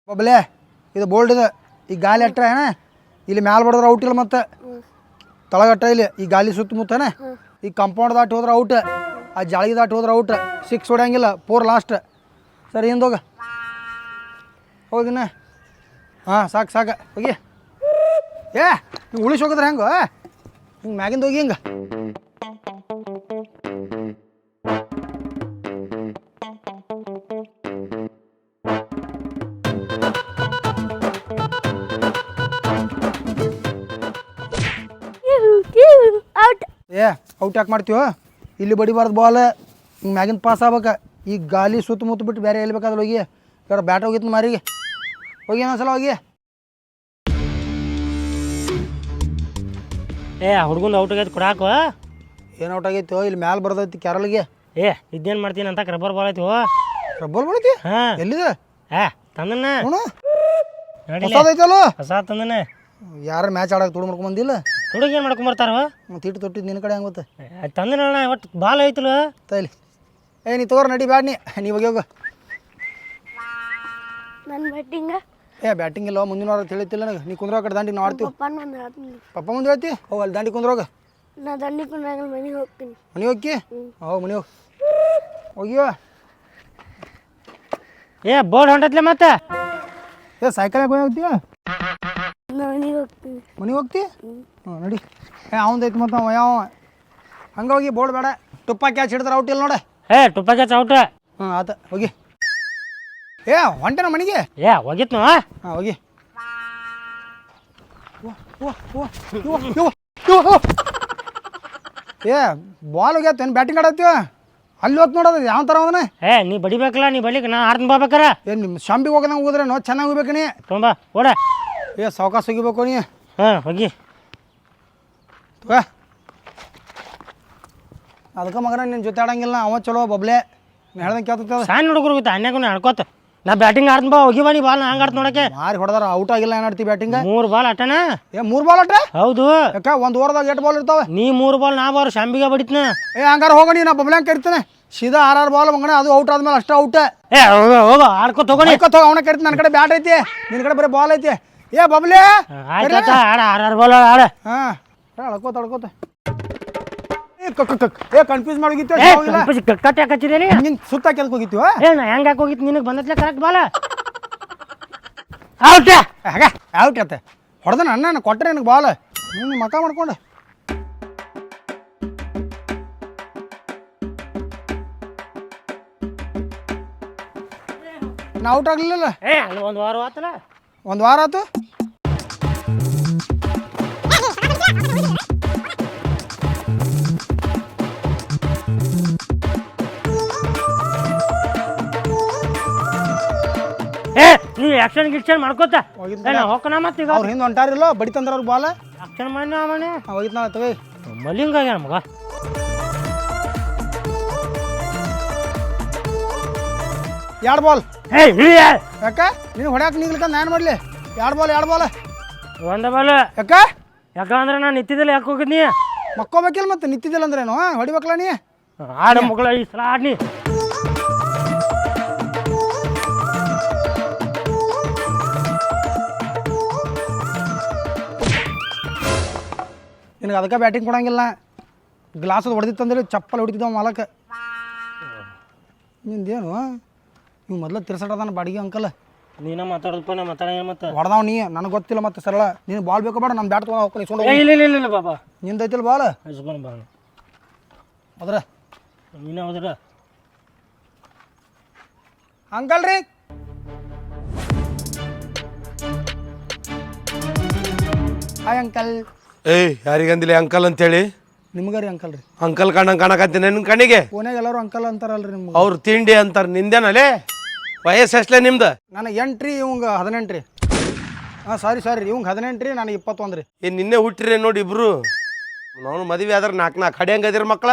ಬಬ್ಲೆ ಇದು ಬೋಲ್ಡ್ ಇದೆ. ಈ ಗಾಲಿ ಅಟ್ಟ ಏನ ಇಲ್ಲಿ ಮ್ಯಾಲ ಬಡದ್ರ ಔಟ್ ಇಲ್ಲ, ಮತ್ತೆ ತಳಗಟ್ಟ ಇಲ್ಲಿ ಈ ಗಾಲಿ ಸುತ್ತಮುತ್ತನ ಈ ಕಂಪೌಂಡ್ ದಾಟಿ ಹೋದ್ರೆ ಔಟ್, ಆ ಜಾಳಿಗೆ ದಾಟಿ ಹೋದ್ರೆ ಔಟ್. 6 ಹೊಡೆಯಂಗಿಲ್ಲ, 4 ಲಾಸ್ಟ್. ಸರಿ ಹಿಂದೋಗ ಹೋಗಿನ. ಹಾಂ ಸಾಕು ಹೋಗಿ. ಹಿಂಗೆ ಉಳಿಸಿ ಹೋಗಿದ್ರೆ ಹೆಂಗ ಹಿಂಗೆ ಮ್ಯಾಗಿಂದ ಹೋಗಿ ಹಿಂಗೆ. ಔಟ್ ಯಾಕೆ ಮಾಡ್ತೀವ? ಇಲ್ಲಿ ಬಡಿಬಾರ್ದು ಬಾಲ್, ಹಿಂಗೆ ಮ್ಯಾಗಿಂದ ಪಾಸ್ ಆಗ್ಬೇಕು. ಈ ಗಾಲಿ ಸುತ್ತಮುತ್ತ ಬಿಟ್ಟು ಬೇರೆ ಎಲ್ಲಿ ಬೇಕಾದ್ರೆ ಹೋಗಿ. ಯಾರು ಬ್ಯಾಟ್ ಹೋಗಿತ್ತು ಮಾರಿಗೆ ಹೋಗಿ ಇನ್ನೊಂದ್ಸಲ ಹೋಗಿ. ಹುಡುಗಂದು ಔಟ್ ಆಗೈತೆ ಕೊಡಾಕ. ಏನು ಔಟ್ ಆಗೈತಿ? ಇಲ್ಲಿ ಮ್ಯಾಲೆ ಬರ್ತೈತಿ ಕ್ಯಾರಲ್ಗೆ. ಇದೇನು ಮಾಡ್ತೀನಿ ಅಂತ ರಬ್ಬರ್ ಬಾಲ್ ಐತಿ. ರಬ್ಬರ್ ಮಾಡೈತಿ? ಹಾಂ ಎಲ್ಲಿದೆ? ತಂದನ ಹೊಸದೈತಲ್ಲ? ಹೊಸ ತಂದನ. ಯಾರು ಮ್ಯಾಚ್ ಆಡಕ್ಕೆ ತುಡು ಮಾಡ್ಕೊಂಡ್ ಬಂದಿಲ್ಲ? ಹುಡುಗ ಏನು ಮಾಡ್ಕೊಂಬರ್ತಾರ? ತಿಟ್ಟು ತೊಟ್ಟಿದ್ದು ನಿನ್ನ ಕಡೆ ಹೆಂಗೆ ಗೊತ್ತ? ತಂದನ ಒಟ್ಟು ಬಾಲ್ ಐತಲ್ಲ ತೈಲಿ. ನೀ ತಗೋರ್ ನಡಿ ಬ್ಯಾಡ್ ನೀ ಹೋಗಿ ಹೋಗ. ನನ್ನ ಬ್ಯಾಟಿಂಗ ಬ್ಯಾಟಿಂಗ್ ಇಲ್ಲ, ಮುಂದಿನ ವಾರ ತಿಳಿತಿಲ್ಲ ನನಗೆ. ನೀ ಕುಂದ್ರ ಕಡೆ ದಾಂಡಿ ನಾವು ಆಡ್ತೀವಿ. ಪಪ್ಪ ಮುಂದೆ ಹೇಳ್ತಿ? ಹೋಗಿ ಅಲ್ಲಿ ದಾಂಡಿ ಕುಂದ್ರೋಗ. ನಾ ದಂಡಿ ಕುಂದ್ರಾಗ ಮನೆಗೆ ಹೋಗ್ತೀನಿ. ಮನೆ ಹೋಗಿ ಹೋಗಿ ಮನೆ ಹೋಗಿವ. ಬೋರ್ಡ್ ಹೊಂಟತ್ಲೆ ಮತ್ತೆ. ಸೈಕಲ್ ಯಾಕೆ ಹೋಗ್ತೀವ? ಮನೆಗೆ ಹೋಗ್ತೀನಿ. ಮನೆಗೆ ಹೋಗ್ತಿ? ಹ್ಞೂ ನಡಿ. ಅವಂದೈತಿ ಮತ್ತೆ ಅವ ಯಾವ ಹಂಗೆ ಹೋಗಿ. ಬೋರ್ಡ್ ಬೇಡ, ತುಪ್ಪ ಕ್ಯಾಚ್ ಹಿಡಿದ್ರೆ ಔಟ್ ಇಲ್ಲ ನೋಡ. ತುಪ್ಪ ಕ್ಯಾಚ್ ಔಟ್. ಆತ ಹೋಗಿ. ಹೊಂಟೇನ ಮನೆಗೆ? ಹೋಗಿತ್ನು. ಹಾಂ ಹೋಗಿ. ಬಾಲ್ ಹೋಗ್ಯಾತೇನು? ಬ್ಯಾಟಿಂಗ್ ಆಡತ್ತೀವ ಅಲ್ಲಿ ಹೋತ್ ನೋಡೋದು ಯಾವ ಥರ ಅವನ. ನೀ ಬಡಿಬೇಕಲ್ಲ, ನೀ ಬಡಿಕ ನಾ ಆಡ್ತೀನಿ ಬಾಬೇಕಾರ. ನಿಮ್ಮ ಶಾಂಪಿಗೆ ಹೋಗೋದಂಗೆ ಹೋದ್ರೆ ನೋ ಚೆನ್ನಾಗಿ ಹೋಗ್ಬೇಕು ನೀ. ತುಂಬ ಓಡ. ಸಾವ್ಕಾಸ ಹೋಗಿಬೇಕು ನೀ. ಹೋಗಿ ಅದಕ್ಕೆ ಮಗನ ನಿನ್ನ ಜೊತೆ ಆಡಂಗಿಲ್ಲ. ಅವ ಚಲೋ ಬಬ್ಲೆ, ನೀ ಹೇಳ್ದಂಗೆ ಕೇಳ್ತದ. ಸಣ್ಣ ಹುಡುಗರು ಗೊತ್ತಾ ಅನ್ಯಾಕ ಆಡ್ಕೋತ. ನಾ ಬ್ಯಾಟಿಂಗ್ ಆಡ್ತೀನಿ ಬಾ, ಹೋಗಿ ಬಾ. ನೀ ಬಾಲ್ ಹಂಗೆ ಆಡ್ತು ನೋಡಕ್ಕೆ. ಮಾರಿ ಹೊಡೆದಾರ ಔಟ್ ಆಗಿಲ್ಲ. ಏನು ಆಡ್ತಿ ಬ್ಯಾಟಿಂಗ್? 3 ಬಾಲ್ ಅಟ್ಟನ. 3 ಬಾಲ್ ಅಟ್ಟ? ಹೌದು. ಯಾಕೆ ಒಂದು ಓವರ್ದಾಗ 8 ಬಾಲ್ ಇರ್ತಾವೆ. ನೀ 3 ಬಾಲ್, ನಾ ಬಾರ್ ಶಾಂಬಿಗೆ ಬಡಿತೀನಿ. ಹಂಗಾರ ಹೋಗಣಿ, ನಾ ಬಬ್ಲ್ಯಾಂಗ್ ಕರಿತೇನೆ. ಸೀದಾ 6 ಬಾಲ್ ಮಗನ, ಅದು ಔಟ್ ಆದ್ಮೇಲೆ ಅಷ್ಟೇ ಔಟ್. ಹೋಗ ಆಡ್ಕೊ ತಗೋಣಿ. ಅವನ ಕರಿತೀನಿ. ನನ್ನ ಕಡೆ ಬ್ಯಾಟ್ ಐತಿ, ನಿನ್ನ ಕಡೆ ಬರೀ ಬಾಲ್ ಐತಿ. ಬಬ್ಲೆ ಆಯ್ತು ಆಡ 6 ಬಾಲ್ ಆಡ. ಹಾಂ ಅಳ್ಕೋತ ಕನ್ಫ್ಯೂಸ್ ಮಾಡೋಗಿತ್ತು. ಕಟ್ ಯಾಕೆ ಹಚ್ಚಿದೇನಿ? ನಿನ್ ಸುತ್ತ ಕೆಲ್ಕ ಹೋಗಿತ್ತೀವ? ನಾ ಹೆಂಗೆ ಯಾಕೆ ಹೋಗಿತ್ತು? ನಿನಗೆ ಬಂದತ್ಲೆ ಕರೆಕ್ಟ್ ಬಾಲ ಔಟ್. ಔಟ್ ಆತ ಹೊಡೆದ ನನ್ನ ಕೊಟ್ಟರೆ ನನಗೆ ಬಾಲ್. ನೀನು ಮಕ ಮಾಡ್ಕೊಂಡು ನಾ ಔಟ್ ಆಗಲಿಲ್ಲ. ಅಲ್ಲಿ 1 ವಾರ ಆತಲ್ಲ. 1 ವಾರ ಆಯ್ತು. ನೀವು ಆಕ್ಷನ್ ಗಿಕ್ಷನ್ ಮಾಡ್ಕೋತ ಹೋಗೋಣ. ಮತ್ತೆ ಈಗ ಅವ್ರು ಹಿಂದೆ ಹೊಂಟಾರಿಲ್ಲ, ಬಡಿ ತಂದ್ರ ಅವ್ರು ಬಾಲ್ ಆಕ್ಷನ್ ಮಾಡಿ ಅವನೇ ಹೋಗಿತ್ ನಾ ತಗೋ. ಮಲಿಂಗ ಆಗ್ಯಾನ ಮಗ. 2 ಬಾಲ್. ಯಾಕ ನೀನು ಹೊಡ್ಯಾಕ ನಿಗ್ಲಿಕ್ಕ ನಾನು ಮಾಡಲಿ? 2 ಬಾಲ್ 1 ಬಾಲ್. ಯಾಕಂದ್ರೆ ನಾನು ನಿಂತಿದ್ದಿಲ್ಲ. ಯಾಕೆ ಹೋಗಿದ್ನಿ? ಮಕ್ಕೋಬೇಕಿಲ್ಲ ಮತ್ತೆ. ನಿಂತಿದ್ದಿಲ್ಲ ಅಂದ್ರೇನು ಹೊಡಿಬೇಕಲ್ಲ ನೀ? ಆಡ ಮಗಳ ಈ ಸಲ ಆಡ್ನಿ. ನಿನಗೆ ಅದಕ್ಕೆ ಬ್ಯಾಟಿಂಗ್ ಕೊಡಂಗಿಲ್ಲ. ಗ್ಲಾಸ್ ಅದು ಹೊಡೆದಿತ್ತಂದ್ರೆ ಚಪ್ಪಲ್ ಹೊಡಿತಿದ್ದವ ಮಾಲಕ್ಕೆ. ನಿಂದೇನು ನೀವು ಮೊದಲು ತಿರ್ಸಾಡದಾನ ಬಾಡಿಗೆ ಅಂಕಲ್. ನೀನ ಮಾತಾಡೋದಪ್ಪ, ನಾ ಮಾತಾಡಂಗಿಲ್ಲ. ಮತ್ತೆ ಹೊಡೆದವ್ ನೀ, ನನಗೆ ಗೊತ್ತಿಲ್ಲ. ಮತ್ತೆ ಸರಳ ನೀನು ಬಾಲ್ ಬೇಕು ಬೇಡ? ನಮ್ಮ ಬ್ಯಾಟ್ ತೊಗೊಂಡು ಹೋಗ್ಕೊಂಡು ಇಸ್ಕೊಂಡು ಇಲ್ಲ ಬಾಬಾ. ನಿಂದೈತಿಲ್ಲ ಬಾಲ್? ಇಸ್ಕೊಂಡು ಬಾ. ಹೋದ್ರ ನೀನೇ ಹೋದ್ರ ಅಂಕಲ್ ರೀ. Hi uncle. ಯಾರಿಗಂದಿಲ್ಲ ಅಂಕಲ್ ಅಂತೇಳಿ? ನಿಮ್ಗೆ ರೀ ಅಂಕಲ್ ರೀ. ಅಂಕಲ್ ಕಂಡಂಗೆ ಕಾಣಕತ್ತೀನಿ ನಿನ್ನ ಕಣ್ಣಿಗೆ? ಫೋನ್ಯಾಗ ಎಲ್ಲರೂ ಅಂಕಲ್ ಅಂತಾರಲ್ರಿ ನಿಮ್ಗೆ. ಅವ್ರು ತಿಂಡಿ ಅಂತಾರೆ, ನಿಂದೇನಲ್ಲೇ? ವಯಸ್ಸು ಎಷ್ಟಲೇ ನಿಮ್ದು? ನನಗೆ 8 ರೀ, ಇವಂಗೆ 18 ರೀ. ಸಾರಿ ಇವಂಗೆ 18 ರೀ, ನನಗೆ 21 ರೀ. ನಿನ್ನೆ ಹುಟ್ಟಿರಿ ನೋಡಿ ಇಬ್ರು. ನಾವು ಮದುವೆ ಆದ್ರೆ 4 ಕಡೆ ಹಂಗದಿರ ಮಕ್ಳ.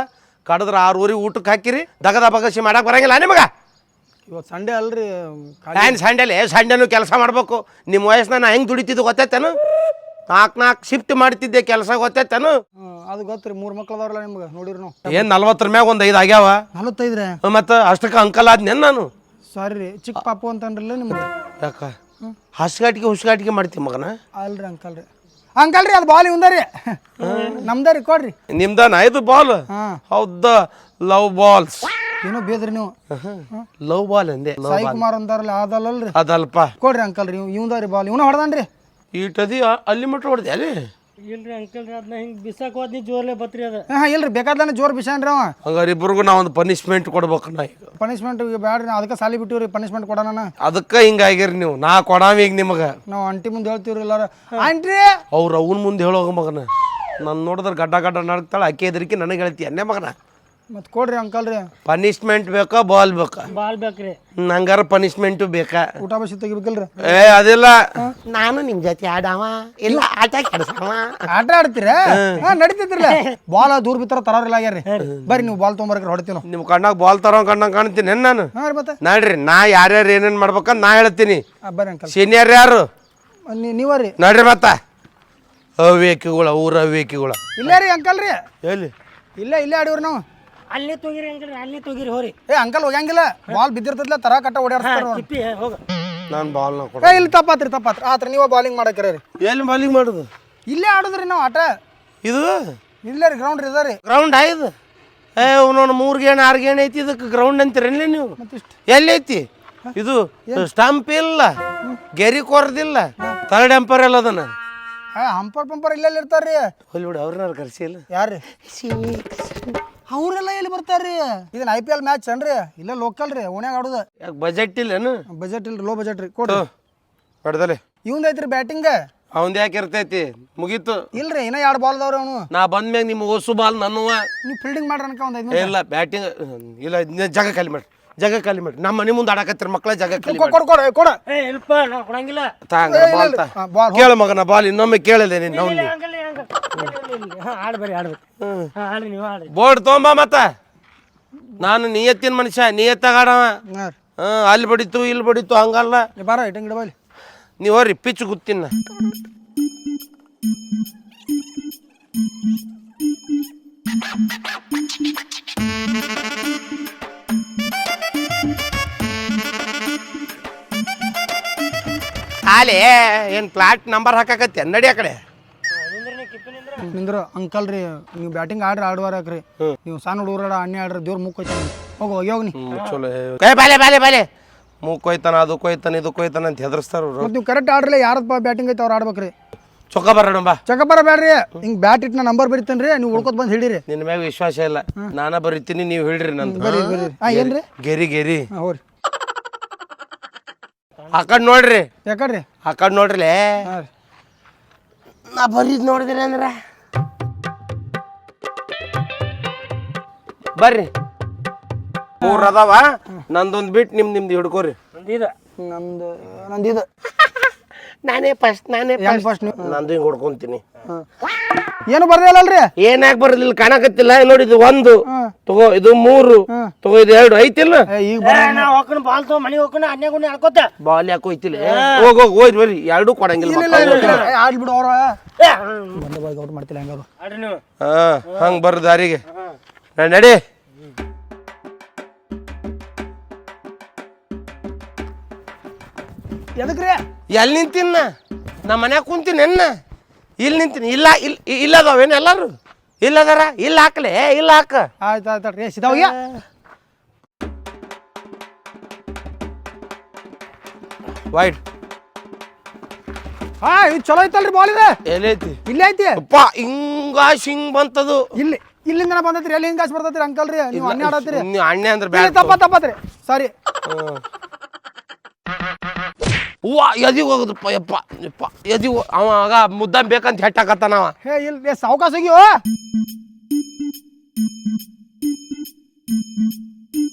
ಕಡದ್ರೆ 6 ಊರಿಗೆ ಊಟಕ್ಕೆ ಹಾಕಿರಿ. ದಗದ ಬಗಸಿ ಮಾಡಕ್ಕೆ ಬರಂಗಿಲ್ಲ ನಿಮಗೆ? ಇವತ್ತು ಸಂಡೇ ಅಲ್ರಿ. ಸಂಡೇನು ಕೆಲಸ ಮಾಡ್ಬೇಕು. ನಿಮ್ಮ ವಯಸ್ಸನ್ನ ನಾ ಹೆಂಗೆ ದುಡಿತಿದ್ದು ಗೊತ್ತೈತೇನು? 4 ಶಿಫ್ಟ್ ಮಾಡ್ತಿದ್ದೆ ಕೆಲಸ ಗೊತ್ತೈತೇನು? ಅದು ಗೊತ್ತ್ರಿ. 3 ಮಕ್ಳು ಅದಾವ್ರಲ್ಲ ನಿಮ್ಗೆ, ನೋಡಿರಿ ನಾವು. ಏನು 40 ಮ್ಯಾಗ ಒಂದು 5 ಆಗ್ಯಾವ? 45 ರೀ. ಮತ್ತು ಅಷ್ಟಕ್ಕೆ ಅಂಕಲ್ ಆದ್ನೇನು ನಾನು? ಸಾರಿ ರೀ ಚಿಕ್ಕ ಪಾಪು ಅಂತನ್ರಲ್ಲ ನಿಮ್ಗೆ. ಯಾಕ ಹುಸ್ಗಾಟಿಗೆ ಮಾಡ್ತೀವಿ ಮಗನ. ಅಲ್ರಿ ಅಂಕಲ್ ರೀ ಅದು ಬಾಲ್ ಇವಂದ ರೀ ನಮ್ದ ರೀ ಕೊಡ್ರಿ. ನಿಮ್ದಾನ ಇದು ಬಾಲ್? ಹಾಂ ಹೌದ, ಲವ್ ಬಾಲ್ಸ್. ಏನೋ ಬೇದ್ರಿ ನೀವು. ಲವ್ ಬಾಲ್ ಅಂದೆ. ಸಾಯಿ ಕುಮಾರ್ ಅಂತಾರಲ್ಲ ಅದಲ್ಲಲ್ರಿ. ಅದಲ್ಪ. ಕೊಡ್ರಿ ಅಂಕಲ್ ರೀ ಇವಂದ ರೀ ಬಾಲ್ ಇವನ ಹೊಡೆದನ್ರಿ. ಈಟದಿ ಅಲ್ಲಿ ಮಟ್ಟ ಹೊಡೆದೆ ಅಲ್ಲಿ. ಇಲ್ರಿ ಅಂಕಲ್ ರೀ ಅದನ್ನ ಹಿಂಗೆ ಬಿಸಾಕ್ ಹೋದ್ನಿ ಜೋರ್ಲೆ ಬತ್ರಿ ಅದ. ಹಾಂ ಇಲ್ರಿ ಬೇಕಾದ್ರೆ ಜೋರ್ ಬಿಸಾನ್ರಿ ಅವ. ಹಂಗಾರೆ ಇಬ್ಬರಿಗೂ ನಾ ಒಂದು ಪನಿಷ್ಮೆಂಟ್ ಕೊಡ್ಬೇಕು. ನಾ ಈಗ ಪನಿಷ್ಮೆಂಟ್ ಬ್ಯಾಡ್ರಿ ಅದಕ್ಕೆ ಸಾಲಿ ಬಿಟ್ಟಿವ್ರಿ ಪನಿಷ್ಮೆಂಟ್ ಕೊಡೋಣ. ಅದಕ್ಕೆ ಹಿಂಗಾಗಿರಿ ನೀವು. ನಾ ಕೊಡಾಮ ಈಗ ನಿಮಗೆ. ನಾವು ಅಂಟಿ ಮುಂದೆ ಹೇಳ್ತೀವ್ರಿ ಎಲ್ಲಾರ. ಆಂಟ್ರಿ ಅವ್ರು ಅವನ ಮುಂದೆ ಹೇಳೋಗ ಮಗನ. ನಾನು ನೋಡಿದ್ರೆ ಗಡ್ಡ ನಡ್ತಾಳೆ. ಅಕ್ಕಿ ಎದ್ರಿಕೆ ನನಗೆ ಹೇಳ್ತಿ ಅನ್ನೇ ಮಗನ. ಮತ್ತೆ ಕೊಡ್ರಿ ಅಂಕಲ್ ರೀ. ಪನಿಷ್ಮೆಂಟ್ ಬೇಕಾ ಬಾಲ್ ಬೇಕಾ? ಬಾಲ್ ಬೇಕ್ರಿ. ನಂಗಾರ ಪನಿಷ್ಮೆಂಟು ಬೇಕಾ? ಊಟ ಬಸಿ ತೆಗಿಬೇಕಲ್ರಿ. ಅದಿಲ್ಲ, ನಾನು ನಿಮ್ ಜೊತೆ ಆಡವ ಇಲ್ಲ ಆಟ ಕೆಡ್ಸವ. ಆಟ ಆಡ್ತೀರ? ಹಾ ನಡೀತಿದ್ರಲ್ಲ. ಬಾಲ್ ದೂರ ಬಿತ್ತರ ತರೋರಿಲ್ಲ ಆಗ್ಯಾರ್ರಿ. ಬರ್ರಿ ನೀವು ಬಾಲ್ ತೊಗೊಂಬರ್ರಿ ಹೊಡಿತೀವಿ ನಾವು. ನಿಮ್ ಕಣ್ಣಾಗ ಬಾಲ್ ತರೋ ಕಣ್ಣಾಗ ಕಾಣ್ತೀನಿ ನಾನು. ಹಾಂ ರೀ ಮತ್ತೆ ನೋಡ್ರಿ ನಾ ಯಾರ್ಯಾರು ಏನೇನು ಮಾಡ್ಬೇಕಂತ ನಾ ಹೇಳ್ತೀನಿ. ಬರ್ರಿ ಅಂಕಲ್. ಸೀನಿಯರ್ ಯಾರು ನೀವ ರೀ. ನೋಡ್ರಿ ಮತ್ತ ಅವೇಕಿಗಳ ಊರ ಅವೇಕಿಗಳ ಇಲ್ಲೇ ರೀ ಅಂಕಲ್ ರೀ. ಎಲ್ಲಿ? ಇಲ್ಲೇ ಆಡಿವ್ರಿ ನಾವು. ಅಲ್ಲಿ ತೊಗಿರಿ ಅಂಕಲ್ ಅಲ್ಲಿ ತೊಗಿರಿ ಹೋರಿ. ಅಂಕಲ್ ಹೋಗಂಗಿಲ್ಲ ಬಾಲ್ ಬಿದ್ದಿರ್ತದ್ಲ ತರ ಕಟ್ಟ ಓಡಾಡ್ತಾರ. ತಿಪ್ಪಿ ಹೋಗ. ನಾನು ಬಾಲ್ನ ಕೊಡ. ಇಲ್ಲಿ ತಪ್ಪಾತ್ರಿ ಆತ್ರ ನೀವು ಬಾಲಿಂಗ್ ಮಾಡಕ್ರಿ. ಎಲ್ಲಿ ಬಾಲಿಂಗ್ ಮಾಡುದು? ಇಲ್ಲೇ ಆಡುದ್ರಿ ನಾವು ಆಟ. ಇದು ಇಲ್ಲೇ ರೀ ಗ್ರೌಂಡ್ ರೀ ಇದಾರಿ. ಗ್ರೌಂಡ್ ಆಯ್ತು. ಅವನೊಂದು 3 ಗೇಣ್ 6 ಗೇಣ್ ಐತಿ. ಇದಕ್ಕೆ ಗ್ರೌಂಡ್ ಅಂತೀರಲ್ಲ ನೀವು? ಎಲ್ಲಿ ಐತಿ ಇದು? ಸ್ಟಂಪ್ ಇಲ್ಲ, ಗೆರಿ ಕೊರದಿಲ್ಲ, ಥರ್ಡ್ ಎಂಪರ್ ಎಲ್ಲ ಅದನ್ನ. ಹಂಪರ್ ಪಂಪರ್ ಇಲ್ಲೆಲ್ಲ ಇರ್ತಾರ್ರಿ. ಹೊಲ್ ಬಿಡು, ಅವ್ರನ್ನ ಕರ್ಸಿಲ್ಲ. ಯಾರ್ರಿ ಅವ್ರೆಲ್ಲ ಎಲ್ಲಿ ಬರ್ತಾರ್ರಿ? ಇದನ್ನ IPL ಮ್ಯಾಚ್ ಅನ್ರಿ. ಇಲ್ಲ ಲೋಕಲ್ ರೀ ಓಣ್ಯಾಗ ಆಡುದ. ಯಾಕೆ ಬಜೆಟ್ ಇಲ್ಲೇನು? ಬಜೆಟ್ ಇಲ್ರಿ, ಲೋ ಬಜೆಟ್ ರೀ. ಕೊಡ್ರಿ ಹೊಡೆದಲೆ. ಇವಂದ ಐತ್ರಿ ಬ್ಯಾಟಿಂಗ್. ಅವಂದ್ ಯಾಕೆ ಇರ್ತೈತಿ? ಮುಗೀತು. ಇಲ್ರಿ ಇನ್ನ 2 ಬಾಲ್ ಅದಾವ್ರಿ ಅವನು. ನಾ ಬಂದ್ಮ್ಯಾಗ ನಿಮ್ಮ ಓಸು ಬಾಲ್ ನನ್ನುವ. ನೀವು ಫೀಲ್ಡಿಂಗ್ ಮಾಡ್ರಿ ಅನ್ಕ ಒಂದ್ 5 ನಿಮಿಷ. ಇಲ್ಲ ಬ್ಯಾಟಿಂಗ್ ಇಲ್ಲ, ಜಾಗ ಖಾಲಿ ಮಾಡ್ರಿ. ನಮ್ಮ ಮನೆ ಮುಂದೆ ಆಡಕತ್ತಿರ ಮಕ್ಕಳ ಜಾಗ ಖಾಲಿ ಕೊಡ ಕೊಡ ಕೊಡ. ಇಲ್ಪ ನಾ ಕೊಡಂಗಿಲ್ಲ. ಬಾಲ್ ಕೇಳ ಮಗನ ಬಾಲ್ ಇನ್ನೊಮ್ಮೆ ಕೇಳಲೆ ನೀನು. ಆಡ್ಬೇರಿ ಆಡ್ಬೇಕು. ಆಡ್ರಿ ನೀವು ಆಡ್ರಿ. ಬೋರ್ಡ್ ತೊಗೊಂಬ ಮತ್ತ. ನಾನು ನಿಯತ್ತಿನ ಮನುಷ್ಯ, ನಿಯತ್ತಾಗ ಆಡವ. ಅಲ್ಲಿ ಬಡಿತು ಇಲ್ಲಿ ಬಡಿತು ಹಂಗಲ್ಲ. ಬಾರ ಇಟ್ಟಂಗಿಡ ಬಾಲಿ. ನೀವು ಹೋರಿ ಪಿಚ್ ಗೊತ್ತಿನ. ಆಲೆ ಏನು ಪ್ಲಾಟ್ ನಂಬರ್ ಹಾಕಕತ್ತಿ ನಡಿ ಆ ಕಡೆ. ನಿಂದ್ರ ಅಂಕಲ್ ರೀ ನೀವು ಬ್ಯಾಟಿಂಗ್ ಆಡುವಾರಕ್ರಿ. ನೀವು ಸಣ್ಣ ಹುಡುಗರ ಅಣ್ಣೆ ಆಡ್ರಿ ದೇವ್ರ ಮುಕ್ ಹೋಯ್ತಾನ. ಹೋಗಿ ನೀ ಚಲೋ. ಬಾಲೆ ಮೂಕೊಯ್ತಾನ ಅದು ಕೊಯ್ತಾನ ಇದು ಕೊಯ್ತಾನ ಅಂತ ಹೆದರ್ಸ್ತಾರ. ಮತ್ತೆ ನೀವು ಕರೆಕ್ಟ್ ಆಡ್ರಲ್ಲ ಯಾರಪ್ಪ ಬ್ಯಾಟಿಂಗ್ ಐತೆ ಅವ್ರು ಆಡ್ಬೇಕ್ರಿ. ಚೊಕ್ಕ ಬರೋಣ ಚೊಕ್ಕ ಬರಬೇಡ್ರಿ. ಹಿಂಗ್ ಬ್ಯಾಟ್ ಇಟ್ಟು ನಂಬರ್ ಬರಿತೇನ್ರಿ, ನೀವು ಉಳ್ಕೊತ್ ಬಂದು ಹಿಡೀರಿ. ನಿನ್ನ ಮ್ಯಾಗ ವಿಶ್ವಾಸ ಇಲ್ಲ. ನಾನ ಬರೀತೀನಿ, ನೀವು ಹೇಳ್ರಿ ನಂದು. ಏನ್ರಿ ಗೆರಿ ಹೋರಿ ಆ ಕಡೆ ನೋಡ್ರಿ. ಯಾಕಡ್ರಿ ಆ ಕಡೆ ನೋಡ್ರಿ. ಹಾಂ ರೀ ನಾ ಬರೀದ್ ನೋಡಿದ್ರಿ ಅಂದ್ರ ಬರ್ರಿ. 3 ಅದಾವ. ನಂದೊಂದು ಬಿಟ್ಟು ನಿಮ್ದು ಹಿಡ್ಕೋರಿ. ನಂದಿದ ನಾನೇ ಫಸ್ಟ್ ಫಸ್ಟ್ ನಂದು ಹಿಂಗೆ ಹೊಡ್ಕೊಂತೀನಿ. ಏನು ಬರ್ದಿಲ್ಲಲ್ರಿ? ಏನಾಗ ಬರಲಿಲ್ಲ ಕಾಣಕತ್ತಿಲ್ಲ. ನೋಡಿ ಇದು 1 ತಗೋ, ಇದು 3 ತಗೋ, ಇದು 2 ಐತಿಲ್ಲ. ಈಗ ನಾ ಹೋಗ್ಕೊಂಡು ಬಾಲ್ ತಗೋ ಮನೆಗೆ ಹೋಗ್ಕೊಂಡು ಅನ್ಯ ಗುಣ್ಯ ಆಡ್ಕೋತ. ಬಾಲ್ ಯಾಕೆ ಹೋಯ್ತಿಲ್ಲ? ಹೋಗಿ ಬರ್ರಿ. 2 ಕೊಡಂಗಿಲ್ಲ. ಆಡ್ಬಿಡು ಅವ್ರ ಬಂದ ಬಾಯ್ ಔಟ್ ಮಾಡ್ತಿಲ್ಲ ಹೆಂಗಾರು. ಆಡ್ರಿ ನೀವು. ಹಂಗೆ ಬರ್ರಿ ದಾರಿಗೆ ನಡಿ. ಎದಕ್ರಿ ಎಲ್ಲಿ ನಿಂತಿನ? ನಮ್ಮ ಮನ್ಯಾಗ ಕುಂತೀನಿ ಎನ್ನ. ಇಲ್ಲಿ ನಿಂತೀನಿ. ಇಲ್ಲದಾವೇನು ಎಲ್ಲಾರು? ಇಲ್ಲದಾರ? ಇಲ್ಲ ಹಾಕ್ಲೆ, ಇಲ್ಲ ಹಾಕ. ಆಯ್ತು ರೀ ಸಿದಾ ಹೋಗ್ಯ. ವೈಟ್. ಇದು ಚಲೋ ಐತಲ್ರಿ ಬಾಲ್ ಇದೆ. ಎಲ್ಲೈತಿ? ಇಲ್ಲೇ ಐತಿ. ಅಪ್ಪ ಹಿಂಗ್ ಬಂತದು. ಇಲ್ಲಿಂದ ಬಂದೈತ್ರಿ. ಎಲ್ಲಿ ಹಿಂಗಾಸ್ ಬರ್ತೈತ್ರಿ ಅಂಕಲ್ ರೀ? ನೀವು ಅಣ್ಣೆ ಆಡತ್ತೀರಿ. ನೀವು ಅಣ್ಣೆ ಅಂದ್ರೆ ಬ್ಯಾಡ. ತಪ್ಪತ್ರಿ ಸಾರಿ. ಹೂವ ಎದಿಗೆ ಹೋಗುದಪ್ಪ. ಯಪ್ಪ ಎದಿಗೆ ಅವ ಆಗ ಮುದ್ದ ಬೇಕಂತ ಹೆಟ್ಟಾಕತ್ತಾನವ. ಹೇ ಇಲ್ಲ ಸಾವ್ಕಾಸ ಹೋಗಿವ.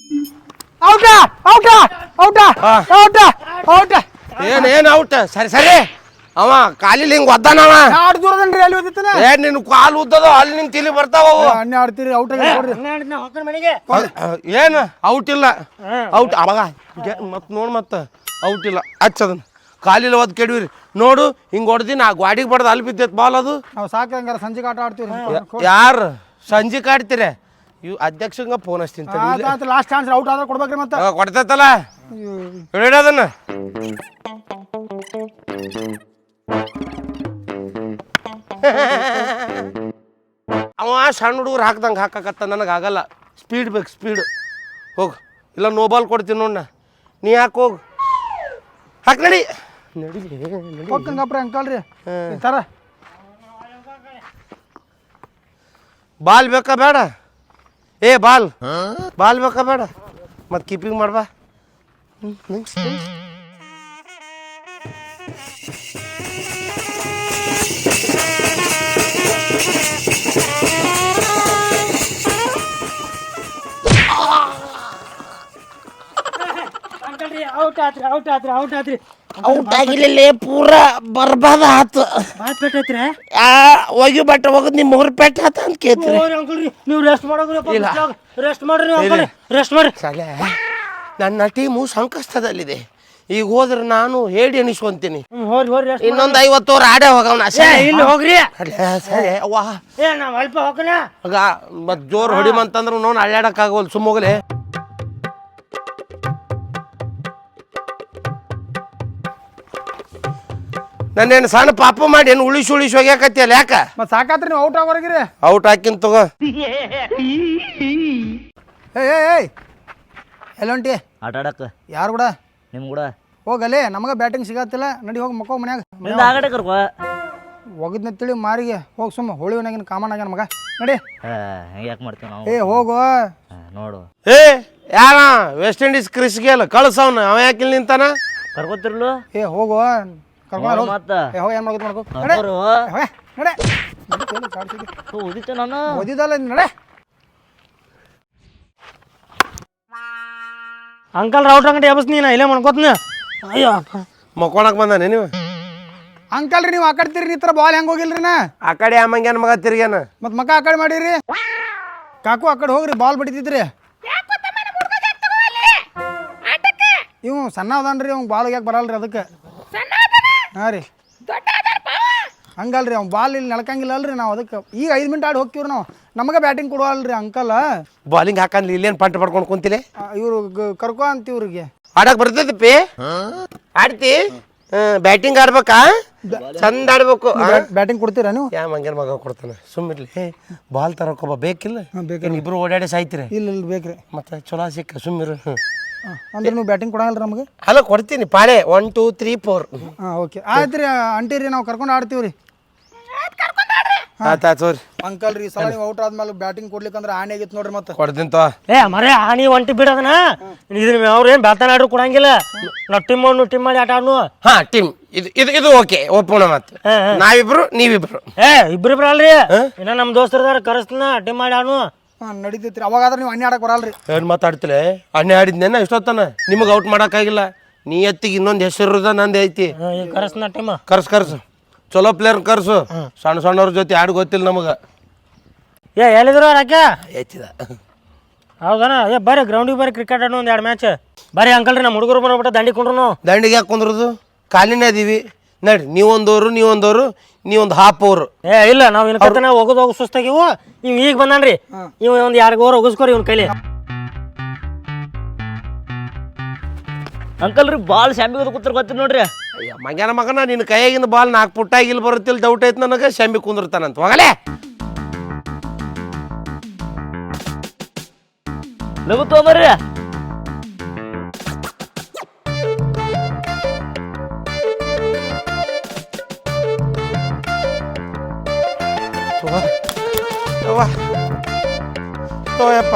ಏನ್ ಔಟ್? ಸರಿ ಅವ ಕಾಲಿಲಿ ಹಿಂಗ್ ಒದ್ದಾನವ. ಆಡ್ ದೂರದನ್ರಿ ಅಲ್ಲಿ ಓದಿತ್ತಾನ. ನಿನ್ ಕಾಲು ಉದ್ದದ ಅಲ್ಲಿ ನಿನ್ ತಿಳಿ ಬರ್ತಾವ. ಅಣ್ಣೆ ಆಡ್ತೀರಿ ಔಟ್ ಆಗಿ ನೋಡ್ರಿ. ನಾ ಹೋಗ್ಕೊಂಡು ಮನೆಗೆ. ಏನು ಔಟ್ ಇಲ್ಲ? ಔಟ್ ಅವಾಗ ಮತ್ ನೋಡ್ ಮತ್ತ ಔಟ್ ಇಲ್ಲ. ಹಚ್ಚದನ್ ಕಾಲಿಲ್ಲ ಒದ್ ಕೆಡವಿರಿ ನೋಡು. ಹಿಂಗ್ ಹೊಡ್ದಿನ ಆ ಗಾಡಿಗೆ ಬಡ್ದು ಅಲ್ಲಿ ಬಿದ್ದೈತ್ ಬಾಲ್. ಅದು ನಾವು ಸಾಕು ಹಂಗಾರ ಸಂಜೆಗೆ ಆಟ ಆಡ್ತೀವಿ. ಯಾರು ಸಂಜೆ ಕಾಡ್ತೀರಿ? ಇವ್ ಅಧ್ಯಕ್ಷಂಗ ಫೋನ್ ಹಚ್ತೀನಿ ಲಾಸ್ಟ್ ಚಾನ್ಸ್ ಔಟ್ ಆದ್ರೆ ಕೊಡ್ಬೇಕ್ರಿ ಮತ್ತೆ ಕೊಡ್ತೈತಲ್ಲ ಹೇಳಿ ಅದನ್ನ ಅವ ಸಣ್ಣ ಹುಡುಗರು ಹಾಕ್ದಂಗೆ ಹಾಕಕತ್ತ ನನಗೆ ಆಗಲ್ಲ ಸ್ಪೀಡ್ ಬೇಕು ಸ್ಪೀಡ್ ಹೋಗು ಇಲ್ಲ ನೋಬಾಲ್ ಕೊಡ್ತೀನಿ ನೋಡ ನೀ ಹಾಕಿ ಹೋಗು ಹಾಕಿ ನಡಿ ಹೋಗ್ಕಂಗಪ್ರಿ ಅಂಕಲ್ ರೀ ತರ ಬಾಲ್ ಬೇಕಾ ಬೇಡ ಏ ಬಾಲ್ ಬೇಕಾ ಬೇಡ ಮತ್ತು ಕೀಪಿಂಗ್ ಮಾಡ್ಬಾ ಔಟ್ ಆಗಿಲ್ಲ ಪೂರಾ ಬರ್ಬಾದ ಆತು ಹೋಗಿ ಬಟ್ ಹೋಗದ್ ನಿಮ್ಮ ಮೂರು ಪೆಟ್ಟ ಆತ ಅಂತ ಕೇಳ್ತೀರಿ ನೀವು ರೆಸ್ಟ್ ಮಾಡೋದ್ರಿ ರೆಸ್ಟ್ ಮಾಡ್ರಿ ರೆಸ್ಟ್ ಮಾಡ್ರಿ ಸಲೆ ನನ್ನ ಟೀಮು ಸಂಕಷ್ಟದಲ್ಲಿದೆ ಈಗ ಹೋದ್ರೆ ನಾನು ಹೇಳಿ ಎಣಿಸ್ಕೊಂತೀನಿ ಇನ್ನೊಂದು 50 ಓವರ್ ಆಡೇ ಹೋಗವನ ಇಲ್ಲಿ ಹೋಗ್ರಿ ಸರಿ ವಾ ನಾವ್ ಅಲ್ಪ ಹೋಗೋಣ ಆಗ ಮತ್ ಜೋರ್ ಹೊಡಿಮಂತಂದ್ರು ನೋಡ್ ಅಳ್ಳಾಡಕ್ ಆಗವಲ್ ಸುಮ್ಮೋಗ್ಲೆ ನನ್ನೇನು ಸಣ್ಣ ಪಾಪ ಮಾಡಿ ಏನು ಉಳಿಸಿ ಹೋಗ್ಯಾಕತ್ತಿಯಲ್ಲ ಯಾಕ ಮತ್ತೆ ಸಾಕಾತ್ರಿ ನೀವು ಔಟ್ ಆಗೋರಿಗಿರಿ ಔಟ್ ಹಾಕಿನ್ ತಗೋ ಏಯ್ ಎಲ್ಲೊಂಟಿ ಆಟ ಆಡಕ್ಕೆ ಯಾರು ಕೂಡ ನಿಮ್ಮ ಕೂಡ ಹೋಗಲೇ ನಮಗೆ ಬ್ಯಾಟಿಂಗ್ ಸಿಗತ್ತಿಲ್ಲ ನಡಿ ಹೋಗಿ ಮಕ್ಕೋ ಮನ್ಯಾಗ ನಿಂದ ಆಗಡೆ ಕರ್ಕೊ ಒಗದ್ನತ್ತೇಳಿ ಮಾರಿಗೆ ಹೋಗಿ ಸುಮ್ಮ ಹೋಳಿವನಾಗಿನ ಕಾಮನ್ ಆಗ್ಯಾನ ಮಗ ನಡಿ ಹೆಂಗೆ ಯಾಕೆ ಮಾಡ್ತೀವಿ ನಾವು ಏ ಹೋಗು ನೋಡು ಏ ಯಾರ ವೆಸ್ಟ್ ಇಂಡೀಸ್ ಕ್ರಿಸ್ ಗೇಲ್ ಕಳ್ಸವ್ನ ಅವ ಯಾಕಿಲ್ ನಿಂತಾನ ಕರ್ಕೋತಿರ್ಲು ಏ ಹೋಗು ಕರ್ಕೊಂಡು ಮತ್ತೆ ಹೋಗಿ ಏನು ಮಾಡೋದು ಮಾಡ್ಕೋ ನಡೆ ಓದಿತ್ತೆ ನಾನು ಓದಿದಲ್ಲ ನಡೆ ಅಂಕಲ್ ರೌಟ್ ಅಂಗಡಿ ಎಬಸ್ ನೀನ ಇಲ್ಲೇ ಮಾಡ್ಕೋತ್ನ ಅಯ್ಯೋ ಮಕ್ಕೊಳಕ್ ಬಂದಾನೆ ನೀವು ಅಂಕಲ್ ರೀ ನೀವು ಆಕಡ್ತೀರಿ ಈ ಥರ ಬಾಲ್ ಹೆಂಗೆ ಹೋಗಿಲ್ರಿ ನಾ ಆ ಕಡೆ ಆಮಂಗ್ಯಾನ ಮಗ ತಿರ್ಗ್ಯಾನ ಮತ್ತು ಮಕ್ಕ ಆ ಕಡೆ ಮಾಡಿರಿ ಕಾಕು ಆ ಕಡೆ ಹೋಗ್ರಿ ಬಾಲ್ ಬಡಿತಿದ್ರಿ ಇವ್ ಸಣ್ಣ ಅದಾನ್ರಿ ಅವ್ನು ಬಾಲ್ ಯಾಕೆ ಬರಲ್ರಿ ಅದಕ್ಕೆ ಹಾಂ ರೀ ಹಂಗಲ್ರಿ ಅವ್ನು ಬಾಲ್ ಇಲ್ಲಿ ನಡ್ಕಂಗಿಲ್ಲ ಅಲ್ರಿ ನಾವು ಅದಕ್ಕೆ ಈಗ 5 ಮಿನಿಟ್ ಆಡಿ ಹೋಗ್ತೀವ್ರಿ ನಾವು ನಮಗೆ ಬ್ಯಾಟಿಂಗ್ ಕೊಡುವಲ್ರಿ ಅಂಕಲ್ ಬಾಲಿಂಗ್ ಹಾಕಂದ್ಲಿ ಇಲ್ಲೇನು ಪಂಟ ಪಡ್ಕೊಂಡು ಕುಂತಿಲೆ ಇವ್ರು ಕರ್ಕೊ ಅಂತೀವ್ರಿಗೆ ಆಡಕ್ ಬರ್ತೈತಿ ಪಿ ಆಡ್ತಿ ಬ್ಯಾಟಿಂಗ್ ಆಡ್ಬೇಕಾ ಚಂದ ಆಡ್ಬೇಕು ಬ್ಯಾಟಿಂಗ್ ಕೊಡ್ತೀರಾ ನೀವು ಯಾ ಮಂಗ್ಯಾನ ಮಗ ಕೊಡ್ತಾನೆ ಸುಮ್ಮಿರ್ಲಿ ಬಾಲ್ ತರಕೋಬ ಬೇಕಿಲ್ಲ ಬೇಕೇನು ಇಬ್ರು ಓಡಾಡಿ ಸಾಯ್ತಿರಿ ಇಲ್ಲ ಇಲ್ಲ ಬೇಕ್ರಿ ಮತ್ತೆ ಚಲೋ ಸಿಕ್ಕ ಸುಮ್ಮಿರು ಅಂದ್ರೆ ನೀವು ಬ್ಯಾಟಿಂಗ್ ಕೊಡಲ್ಲ ನಮಗೆ ಅಲ್ಲ ಕೊಡ್ತೀನಿ ಪಾಳೆ 1 2 3 4 ಹಾಂ ಓಕೆ ಆಯ್ತು ರೀ ಅಂಟೀರಿ ನಾವು ಕರ್ಕೊಂಡು ಆಡ್ತೀವಿ ರೀ ಆಯ್ತು ಸೋರಿ ಅಂಕಲ್ ರೀ ಸಲ ನೀವು ಔಟ್ ಆದ್ಮೇಲೆ ಬ್ಯಾಟಿಂಗ್ ಕೊಡ್ಲಿಕ್ಕಂದ್ರೆ ಆಣೆ ಆಗಿತ್ತು ನೋಡ್ರಿ ಮತ್ತೆ ಕೊಡ್ತೀನಿ ತೋ ಏ ಮರೆ ಆನಿ ಒಂಟಿ ಬಿಡೋದನ ಇದ್ರ ಅವ್ರೇನ್ ಬ್ಯಾತಾನ ಆಡ್ರು ಕೊಡಂಗಿಲ್ಲ ನಾವು ಟೀಮ್ ಮಾಡಿ ಆಟ ಆಡ್ನು ಹಾ ಟೀಮ್ ಇದು ಓಕೆ ಒಪ್ಪೋಣ ಮತ್ತೆ ನಾವಿಬ್ರು ನೀವಿಬ್ರು ಏ ಇಬ್ರಿಬ್ರು ಅಲ್ರಿ ಇನ್ನ ನಮ್ ದೋಸ್ತರದಾರ ಕರೆಸ್ತೀನ ಟೀಮ್ ಮಾಡಿ ಆಡ್ನು ಹಾಂ ನಡೀತೈತಿ ರೀ ಅವಾಗಾದ್ರೆ ನೀವು ಅಣ್ಣೆ ಆಡಕ್ಕೆ ಬರಲ್ರಿ ಏನು ಮಾತಾಡ್ತಿಲೆ ಅಣ್ಣೆ ಆಡಿದ್ನೇನ ಇಷ್ಟೊತ್ತನ ನಿಮಗೆ ಔಟ್ ಮಾಡೋಕ್ಕಾಗಿಲ್ಲ ನೀ ಎತ್ತಿಗೆ ಇನ್ನೊಂದು ಹೆಸರು ನಂದು ಐತಿ ಈಗ ಕರೆಸ್ನ ಟೀಮ್ ಕರ್ಸು ಚಲೋ ಪ್ಲೇಯರ್ ಕರ್ಸು ಸಣ್ಣವ್ರ ಜೊತೆ ಆಡ್ ಗೊತ್ತಿಲ್ಲ ನಮಗೆ ಏ ಎಲ್ಲಿದ್ರು ರಾಕ್ಯ ಹೆಚ್ಚಿದ ಹೌದಾನ ಏ ಬರ್ರಿ ಗ್ರೌಂಡಿಗೆ ಬರ್ರಿ ಕ್ರಿಕೆಟ್ ಆಡೋ ಒಂದು 2 ಮ್ಯಾಚ್ ಬರ್ರಿ ಅಂಕಲ್ ರೀ ನಮ್ಮ ಹುಡುಗರು ಬಂದ್ಬಿಟ್ಟು ದಂಡಿ ಕೊಂಡ್ರು ದಂಡಿಗೆ ಯಾಕೆ ಕುಂದ್ರದು ಕಾಲಿನೇ ಅದೀವಿ ನಡಿ ನೀವೊಂದವರು ನೀವೊಂದು ಹಾಫ್ ಓವರು ಏ ಇಲ್ಲ ನಾವು ಇನ್ಕತನ ಹೋಗೋದು ಸುಸ್ತಾಗಿವು ಇವ್ ಈಗ ಬಂದಾನ್ರಿ ಇವ್ ಒಂದು 2 ಓವರ್ ಒಗಸ್ಕೋರಿ ಇವ್ನ ಕೈಲಿ ಅಂಕಲ್ ರೀ ಬಾಲ್ ಶಾಂಬಿ ಕೂತ್ರ ಗೊತ್ತಿಲ್ಲ ನೋಡ್ರಿ ಅಯ್ಯ ಮಂಗ್ಯಾನ ಮಗನ ನಿನ್ನ ಕೈಯಾಗಿನ ಬಾಲ್ 4 ಪುಟ್ಟಾಗಿ ಇಲ್ಲಿ ಬರುತ್ತಿಲ್ಲ ಡೌಟ್ ಐತೆ ನನಗೆ ಶಂಬಿ ಕುಂದಿರ್ತಾನಂತ ಹೋಗಲೇ ಲಘು ತೊಗೊಂಬರ್ರಿ ತೋಯಪ್ಪ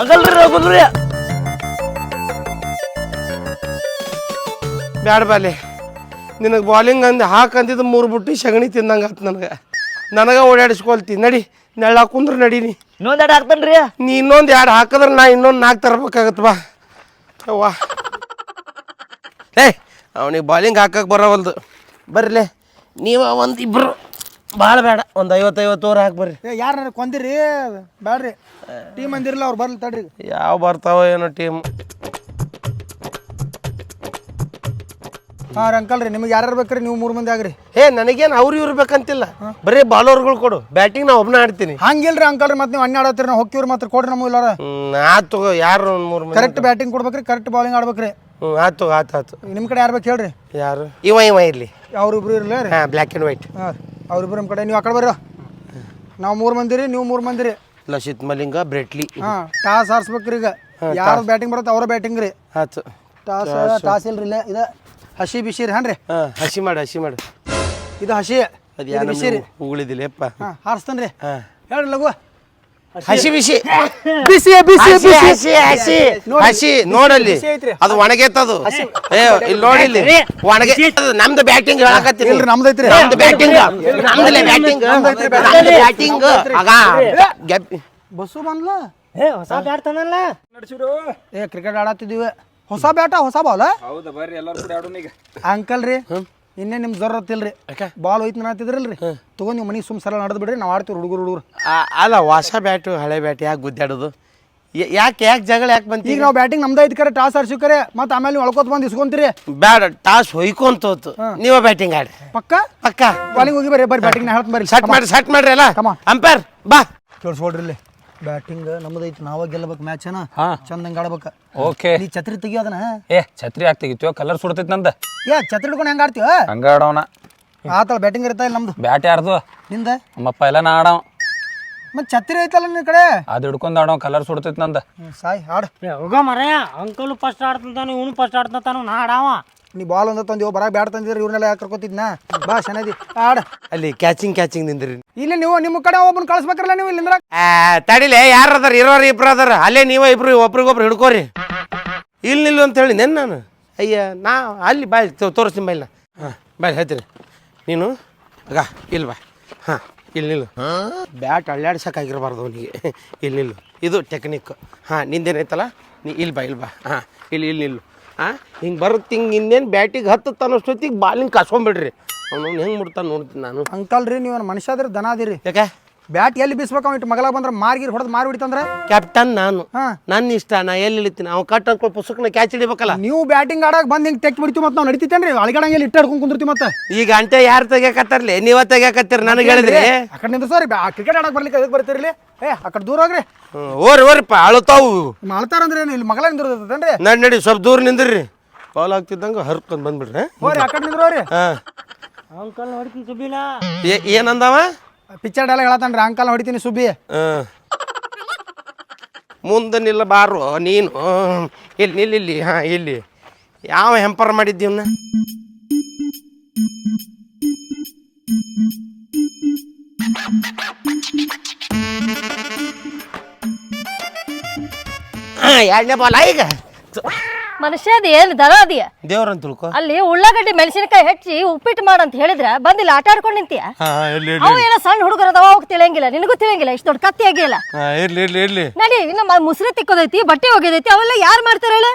ಅಂಕಲ್ ರೀ ರಘುಲ್ರಿ ಬ್ಯಾಡ ಬಾಲಿ ನಿನಗೆ ಬಾಲಿಂಗ್ ಅಂದು ಹಾಕಂದಿದ್ದು 3 ಬುಟ್ಟಿ ಸಗಣಿ ತಿಂದಂಗೆ ಆತು ನನಗೆ ಓಡಾಡಿಸ್ಕೊಳ್ತಿ ನಡಿ ನೆಳ್ಳ ಕುಂದ್ರೆ ನಡೀನಿ ಇನ್ನೊಂದು 2 ಹಾಕ್ತಾನ್ರಿ ನೀ ಇನ್ನೊಂದು 2 ಹಾಕಿದ್ರೆ ನಾ ಇನ್ನೊಂದು 4 ತರಬೇಕಾಗತ್ತೆ ಬಾ ಅವ್ವ ಏ ಅವನಿಗೆ ಬಾಲಿಂಗ್ ಹಾಕಕ್ಕೆ ಬರೋವಲ್ದು ಬರ್ರಲೇ ನೀವು ಒಂದಿಬ್ರು ಭಾಳ ಬೇಡ ಒಂದು 50 ಓವರ್ ಹಾಕಿ ಬರ್ರಿ ಏ ಯಾರು ಕೊಂದಿರಿ ಬ್ಯಾಡ್ರಿ ಟೀಮ್ ಅಂದಿರಲ್ಲ ಅವ್ರು ಬರ್ಲಿ ತಡ್ರಿ ಯಾವ ಬರ್ತಾವ ಏನೋ ಟೀಮ್ ಹಾಂ ರೀ ಅಂಕಲ್ ರೀ ನಿಮ್ಗೆ ಯಾರ್ಯಾರು ಬೇಕ್ರಿ ನೀವು 3 ಮಂದಿ ಆಗ್ರಿ. ನನಗೇನು ಅವ್ರು ಇವ್ರು ಬೇಕಂತಿಲ್ಲ, ಬರೀ ಬಾಲೋರ್ಗಳು ಕೊಡು, ಬ್ಯಾಟಿಂಗ್ ನಾ ಒಬ್ಬನ ಆಡ್ತೀನಿ. ಹಂಗಿಲ್ರಿ ಅಂಕಲ್ ರೀ, ಮತ್ತೆ ನೀವು ಅಣ್ಣ ಆಡತ್ತೀರಿ, ನಾವು ಹೊಕ್ಕಿವ್ರಿ ಮಾತ್ರ ಕೊಡ್ರಿ ನಮಗೆ ಇಲ್ಲಾರ. ಆತು ತಗೋ, ಯಾರು ಒಂದು 3 ಮಂದಿ ಕರೆಕ್ಟ್ ಬ್ಯಾಟಿಂಗ್ ಕೊಡ್ಬೇಕ್ರಿ, ಕರೆಕ್ಟ್ ಬಾಲಿಂಗ್ ಆಡ್ಬೇಕ್ರಿ. ಆತು ತಗೋ, ಆತು. ನಿಮ್ಮ ಕಡೆ ಯಾರು ಬೇಕು ಹೇಳ್ರಿ. ಯಾರು ಇವ ಇರಲಿ, ಅವ್ರಿಬ್ರು ಇರಲಿ ರೀ. ಹಾಂ, ಬ್ಲ್ಯಾಕ್ ಆ್ಯಂಡ್ ವೈಟ್. ಹಾಂ ಅವ್ರಿಬ್ರು ನಮ್ಮ ಕಡೆ, ನೀವು ಆ ಕಡೆ ಬರ್ರಿ. ನಾವು 3 ಮಂದಿ ರೀ, ನೀವು 3 ಮಂದಿ ರೀ. ಲಸಿತ್ ಮಲಿಂಗ, ಬ್ರೆಟ್ಲಿ. ಹಾಂ ಟಾಸ್ ಆರಿಸ್ಬೇಕ್ರಿ. ಈಗ ಯಾರು ಬ್ಯಾಟಿಂಗ್ ಬರುತ್ತೆ ಅವರ ಬ್ಯಾಟಿಂಗ್ ರೀ. ಆತು. ಟಾಸ್ ಇಲ್ರಿ, ಇಲ್ಲ ಇದು ಹಸಿ ಬಿಸಿ ರೀ. ಹಾಂ ರೀ, ಹಸಿ ಮಾಡು. ಇದು ಹಸಿ, ಅದು ಇದು ಬಿಸಿ ರೀ. ಉಗುಳಿದಿಲ್ಲಪ್ಪ. ಹಾಂ ಹಾರಿಸ್ತಾನೆ ರೀ. ಹೇಳ್ರಿ ಲಘು. ಹಸಿ ಬಿಸಿ ಬಿಸಿ ಬಿಸಿ ಹಸಿ ನೋಡಲ್ಲಿ, ಅದು ಒಣಗೈತದು. ಇಲ್ಲಿ ನೋಡಿಲ್ಲಿ ಒಣಗೆ, ನಮ್ದು ಬ್ಯಾಟಿಂಗ್ ಹೇಳಕತ್ತೀನಿ. ಇಲ್ರಿ ನಮ್ದು ಐತ್ರಿ, ನಮ್ದು ಬ್ಯಾಟಿಂಗ್, ಬ್ಯಾಟಿಂಗ್ ಬಸ್ಸು ಬಂದ್ಲ. ಹೊಸ ಬ್ಯಾಟ್ ತಂದಲ್ಲ ಕ್ರಿಕೆಟ್ ಆಡತ್ತಿದ್ದೀವಿ. ಹೊಸ ಬ್ಯಾಟ ಹೊಸ ಬಾಲ್. ಅಂಕಲ್ ರೀ ಇನ್ನೇ ನಿಮ್ ಜರತ್ತಿಲ್ರಿ, ಬಾಲ್ ಹೋಯ್ತು ಅನ್ನತ್ತಿದ್ರಲ್ರಿ, ತಗೊಂಡ್ ನೀವು ಮನೆಗೆ ಸುಮ್ ಸರಳ ನಡೆದ್ ಬಿಡ್ರಿ, ನಾವು ಆಡ್ತೀವಿ ಹುಡುಗರು. ಅಲ್ಲ, ಹೊಸ ಬ್ಯಾಟು ಹಳೆ ಬ್ಯಾಟ್ ಯಾಕೆ ಗುದ್ದಾಡೋದು? ಯಾಕೆ ಜಗಳ ಯಾಕೆ ಬಂತ? ಈಗ ನಾವು ಬ್ಯಾಟಿಂಗ್ ನಮ್ದು ಐತಿ ಕರೆ, ಟಾಸ್ ಆಡ್ಸಿಕರೆ ಮತ್ತೆ ಆಮೇಲೆ ನೀವು ಅಳ್ಕೋತ ಬಂದು ಇಸ್ಕೊಂತೀರಿ. ಬ್ಯಾಡ, ಟಾಸ್ ಹೊಯ್ಕೊಂತ ನೀವ ಬ್ಯಾಟಿಂಗ್ ಆಡಿ. ಪಕ್ಕ ಬಾಲಿಂಗ್ ಹೋಗಿ ಬರ್ರಿ ಬ್ಯಾಟಿಂಗ್ ನಾ ಹೇಳ್ತೀನಿ ಬರ್ರಿ. ಸಟ್ ಮಾಡ್ರಿ ಅಲ್ಲ ಅಂಪೈರ್ ಬಾ. ಕೇಳಿಸ್ಕೊಡ್ರಿ ಇಲ್ಲಿ, ಬ್ಯಾಟಿಂಗ್ ನಮ್ದು ಐತಿ, ನಾವಾಗ ಗೆಲ್ಲಬೇಕು ಮ್ಯಾಚ್ ಚಂದಂಗೆ ಆಡ್ಬೇಕು. ಓಕೆ, ನೀ ಛತ್ರಿ ತೆಗಿಯೋ ಅದನ್ನ. ಛತ್ರಿ ಯಾಕೆ ತೆಗಿತೀವ? ಕಲರ್ ಸುಡ್ತೈತಿ ನಂದ. ಛತ್ರಿ ಹಿಡ್ಕೊಂಡು ಹೆಂಗೆ ಆಡ್ತೀವ? ಹಂಗ ಆಡೋಣ. ಆತಳ ಬ್ಯಾಟಿಂಗ್ ಇರ್ತಾ ಇಲ್ಲ ನಮ್ದು. ಬ್ಯಾಟ್ ಯಾರ್ದು? ನಿಂದ. ನಮ್ಮಪ್ಪ ಎಲ್ಲ ನಾ ಆಡವ. ಮತ್ತೆ ಛತ್ರಿ ಐತಲ್ಲ ನಿನ್ನ ಕಡೆ, ಅದು ಹಿಡ್ಕೊಂಡು ಆಡೋ, ಕಲರ್ ಸುಡ್ತೈತಿ ನಂದ. ಸಾಯ್ ಆಡು. ಹೋಗ ಮರಯ್ಯ, ಅಂಕಲ್ ಫಸ್ಟ್ ಆಡ್ತಾನ, ಇವನು ಫಸ್ಟ್ ಆಡ್ತಾನ, ನಾ ಆಡಾವ. ನೀ ಬಾಲ್ ಒಂದ ತಂದಿವ್, ಬರಾಕ್ ಬ್ಯಾಟ್ ತಂದಿದ್ರಿ, ಇವ್ರನ್ನೆಲ್ಲ ಯಾಕೆ ಕರ್ಕೋತಿದ್ನ? ಬಾ ಶನದಿ ಆಡ. ಅಲ್ಲಿ ಕ್ಯಾಚಿಂಗ್ ನಿಂದ್ರಿ. ಇಲ್ಲಿ ನೀವು ನಿಮ್ಮ ಕಡೆ ಒಬ್ಬನ ಕಳಿಸ್ಬೇಕ್ರಲ್ಲ ನೀವು ಇಲ್ಲಿಂದ್ರ. ತಡಿಲೆ, ಯಾರು ಅದಾರ? ಇಬ್ರು ಅದಾರ ಅಲ್ಲೇ, ನೀವ ಇಬ್ರು ಒಬ್ರಿಗೊಬ್ರು ಹಿಡ್ಕೋರಿ. ಇಲ್ಲಿ ನಿಲ್ಲು ಅಂತ ಹೇಳಿ ನಾನು. ಅಯ್ಯ ನಾ ಅಲ್ಲಿ ಬಾಯ್ ತೋರಿಸ್ತೀನಿ ಬಾಯಿಲ್ಲ. ಹಾಂ ಬಾಯ್ ಹೇಳ್ತೀನಿ ನೀನು. ಆಗ ಇಲ್ಲಿ ಬಾ. ಹಾಂ ಇಲ್ಲಿ ನಿಲ್ಲು. ಬ್ಯಾಟ್ ಅಳ್ಳಾಡ್ಸೋಕ್ಕಾಗಿರಬಾರ್ದು ಅವನಿಗೆ. ಇಲ್ಲಿ ನಿಲ್ಲು, ಇದು ಟೆಕ್ನಿಕ್. ಹಾಂ ನಿಂದೇನೈತಲ್ಲ, ನೀ ಇಲ್ಲಿ ಬಾ. ಹಾಂ ಇಲ್ಲಿ ನಿಲ್ಲು. ಹಾಂ ಹಿಂಗೆ ಬರುತ್ತೆ, ಹಿಂಗೆ ಇನ್ನೇನು ಬ್ಯಾಟಿಗೆ ಹತ್ತತ್ತ ಅನ್ನೋಷ್ಟೊತ್ತಿಗೆ ಬಾಲಿಂಗ್ ಕಸ್ಕೊಂಬಿಡ್ರಿ. ಅವ್ನು ಹೆಂಗೆ ಮುಡ್ತಾನೆ ನೋಡ್ತೀನಿ ನಾನು. ಅಂಕಲ್ ರೀ ನೀವು ಮನುಷ್ಯ ಅದ್ರಿ, ದನ ಅದಿರಿ. ಯಾಕೆ ಬ್ಯಾಟ್ ಎಲ್ಲಿ ಬೀಸ್ಬೇಕು? ಅವ್ನು ಇಟ್ಟು ಮಗಲಾಗ ಬಂದ್ರೆ ಮಾರ್ಗಿರ್ ಹೊಡೆದು ಮಾರಿ ಬಿಡ್ತಂದ್ರೆ ಕ್ಯಾಪ್ಟನ್ ನಾನು. ಹಾಂ ನನ್ನ ಇಷ್ಟ, ನಾ ಎಲ್ಲಿ ಇಳಿತೀನಿ. ಅವ್ನು ಕಟ್ ಅನ್ಕೊಂಡು ಪುಸ್ತಕನ ಕ್ಯಾಚ್ ಹಿಡಿಬೇಕಲ್ಲ. ನೀವು ಬ್ಯಾಟಿಂಗ್ ಆಡಕ್ಕೆ ಬಂದು ಹಿಂಗೆ ತೆಕ್ಕಿ ಬಿಡ್ತೀವಿ, ಮತ್ತೆ ನಾವು ನಡಿತೇನ್ರಿ ಅಳಗಡಂಗೆಲ್ಲಿ ಇಟ್ಟು ಹಿಡ್ಕೊಂಡು ಕುಂದಿರ್ತೀವಿ. ಮತ್ತೆ ಈಗ ಅಂಟೆ ಯಾರು ತೆಗಿಯಕತ್ತಾರಲಿ? ನೀವ ತೆಗಿಯಕತ್ತೀರಿ, ನನಗೆ ಹೇಳಿದ್ರಿ. ಆ ಕಡೆ ನಿಂದ ಸರ್ ಕ್ರಿಕೆಟ್ ಆಡಕ್ಕೆ ಬರ್ಲಿಕ್ಕೆ ಅದಕ್ಕೆ ಬರ್ತೀರಿ. ಆ ಕಡೆ ದೂರ ಹೋಗ್ರಿ. ಓರಿಪ್ಪ ಅಳುತ್ತಾವು. ಮಾಡ್ತಾರಂದ್ರೆ ಏನು ಇಲ್ಲಿ ಮಗಲ ನಿಂದಿರ್ತೇನ್ರಿ? ನಡಿ ಸ್ವಲ್ಪ ದೂರ ನಿಂದ್ರಿ. ಕಾಲ್ ಆಗ್ತಿದ್ದಂಗೆ ಹರ್ಕೊಂಡು ಬಂದ್ಬಿಡ್ರಿ. ಹೋರಿ ಆ ಕಡೆ ನಿಂದ್ರೋರಿ. ಹಾಂ ಅಂಕಲ್ ನೋಡ್ತೀನಿ ಸುಬ್ಬಿನ. ಏನಂದವ? ಪಿಕ್ಚರ್ ಡೈಲಾಗ್ ಹೇಳತ್ತಾನ್ರಿ, ಅಂಕಲ್ ಹೊಡಿತೀನಿ ಸುಬ್ಬಿ. ಮುಂದೆ ನಿಲ್ಲ ಬಾರು ನೀನು. ಇಲ್ಲಿ ನಿಲ್ಲಿ. ಹಾಂ ಇಲ್ಲಿ ಯಾವ ಹೆಂಪರ್ ಮಾಡಿದ್ದೀವನ್ನ? ಹಾಂ 2ನೇ ಬಾಲ್ ಈಗ. ಮನುಷ್ಯ ಅದ ಏನು ದರ ಅದಿಯ? ದೇವ್ರಂತ ತಿಳ್ಕೊ. ಅಲ್ಲಿ ಉಳ್ಳಾಗಡ್ಡಿ ಮೆಣಸಿನಕಾಯಿ ಹೆಚ್ಚಿ ಉಪ್ಪಿಟ್ಟು ಮಾಡಂತ ಹೇಳಿದ್ರ ಬಂದಿಲ್ಲ ಆಟ ಆಡ್ಕೊಂಡು ನಿಂತೀಯ. ಅವು ಏನೋ ಸಣ್ಣ ಹುಡುಗರ ಅದಾವ, ಅವಾಗ ತಿಳಿಯಂಗಿಲ್ಲ, ನಿನಗೂ ತಿಳಿಯಂಗಿಲ್ಲ, ಇಷ್ಟು ದೊಡ್ಡ ಕತ್ತಿ ಆಗಿಲ್ಲ. ಇರ್ಲಿ ನಡಿ, ಇನ್ನು ಮುಸ್ರೆ ತಿಕ್ಕೋದೈತಿ, ಬಟ್ಟೆ ಒಗೆದೈತಿ, ಅವೆಲ್ಲ ಯಾರು ಮಾಡ್ತಾರ ಹೇಳ?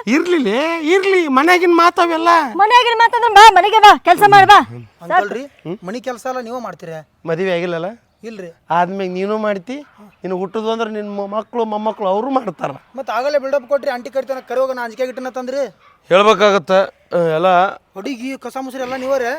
ಇರ್ಲಿ ಮನ್ಯಾಗಿನ ಮಾತಾವೆಲ್ಲ. ಮನೆಯಾಗಿನ ಮಾತಂದ್ರ ಬಾ, ಮನೆಗೆ ಬಾ, ಕೆಲಸ ಮಾಡ್ ಬಾ. ಅಂಕಲ್ರಿ ಮನಿ ಕೆಲಸ ಎಲ್ಲ ನೀವು ಮಾಡ್ತೀರಾ? ಮದುವೆ ಆಗಿಲ್ಲಲ್ಲ? ಇಲ್ರಿ. ಆದ್ಮೇಲೆ ನೀನು ಮಾಡ್ತಿ. ನೀನು ಹುಟ್ಟುದು ಅಂದ್ರೆ ನಿನ್ನ ಮಕ್ಕಳು ಮೊಮ್ಮಕ್ಕಳು ಅವರು ಮಾಡ್ತಾರ. ಮತ್ತೆ ಆಗಲೇ ಬಿಲ್ಡಪ್ ಕೊಟ್ರಿ, ಅಂಟಿ ಕರಿತಾನ ಕರಿಯೋಗ ನಾ ಅಂಜಿಕೆ ಗಿಟ್ಟನ ತಂದ್ರಿ. ಹೇಳ್ಬೇಕಾಗತ್ತ ಎಲ್ಲ. ಹೊಡಿಗಿ ಕಸ ಮುಸ್ರಿ ಎಲ್ಲ ನೀವರೇ?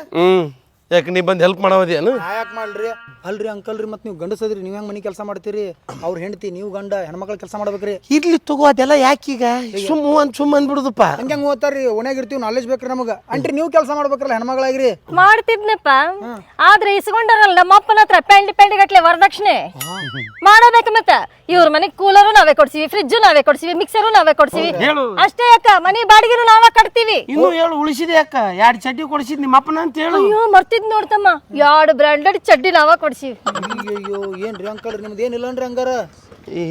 ಯಾಕೆ ನೀ ಬಂದು ಹೆಲ್ಪ್ ಮಾಡವದೇನು? ಯಾಕೆ ಮಾಡ್ರಿ? ಅಲ್ರಿ ಅಂಕಲ್ರಿ, ಮತ್ತೆ ನೀವು ಗಂಡಸದ್ರಿ, ನೀವು ಹೆಂಗೆ ಮನಿ ಕೆಲಸ ಮಾಡ್ತೀರಿ? ಅವ್ರ ಹೆಂಡತಿ, ನೀವು ಗಂಡ, ಹೆಣ್ಮಕ್ಳು ಕೆಲಸ ಮಾಡ್ಬೇಕ್ರಿ. ಇರ್ಲಿ ತಗೋ, ಅದೆಲ್ಲ ಯಾಕೀಗ? ಸುಮ್ಮ ಅಂದ್ಬಿಡುದಪ್ಪ. ಹಂಗೆ ಹೆಂಗೆ ಓದ್ತಾರ್ರಿ? ಓಣ್ಯಾಗಿರ್ತೀವಿ, ನಾಲೆಜ್ ಬೇಕ್ರಿ ನಮಗೆ. ಅಂಟ್ರಿ ನೀವು ಕೆಲಸ ಮಾಡ್ಬೇಕ್ರಲ್ಲ ಹೆಣ್ಮಗಳಾಗ್ರಿ. ಮಾಡ್ತಿದ್ನಪ್ಪ, ಆದ್ರೆ ಇಸ್ಕೊಂಡಾರಲ್ಲ ನಮ್ಮಪ್ಪನ ಹತ್ರ ಪೆಂಡಿ ಗಟ್ಲೆ ವರದಕ್ಷಿಣೆ ಮಾಡಬೇಕು. ಮತ್ತ ಇವ್ರ ಮನೆಗ್ ಕೂಲರು ನಾವೇ ಕೊಡ್ಸಿವಿ, ಫ್ರಿಜ್ಜು ನಾವೇ ಕೊಡ್ಸಿವಿ, ಮಿಕ್ಸರು ನಾವೇ ಕೊಡ್ಸಿವಿ. ಅಷ್ಟೇ ಅಕ್ಕ, ಮನಿ ಬಾಡಿಗೆನು ನಾವ ಕಟ್ತೀವಿ. ಇನ್ನು ಹೇಳು, ಉಳಿಸಿದೆ ಅಕ್ಕ. 2 ಚಡ್ಡಿ ಕೊಡಿಸಿದ್ ನಿಮ್ಮ ಅಪ್ಪನ ಅಂತ ಹೇಳು. ಅಯ್ಯೋ ಮರ್ತಿದ್ ನೋಡ್ತಮ್ಮ, 2 ಬ್ರಾಂಡೆಡ್ ಚಡ್ಡಿ ನಾವ ಕೊಡ್ಸಿವಿ. ಅಯ್ಯೋ ಏನ್ರಿ ಅಂಕಲ್ರಿ, ನಿಮ್ದು ಏನಿಲ್ಲನ್ರಿ ಹಂಗಾರ?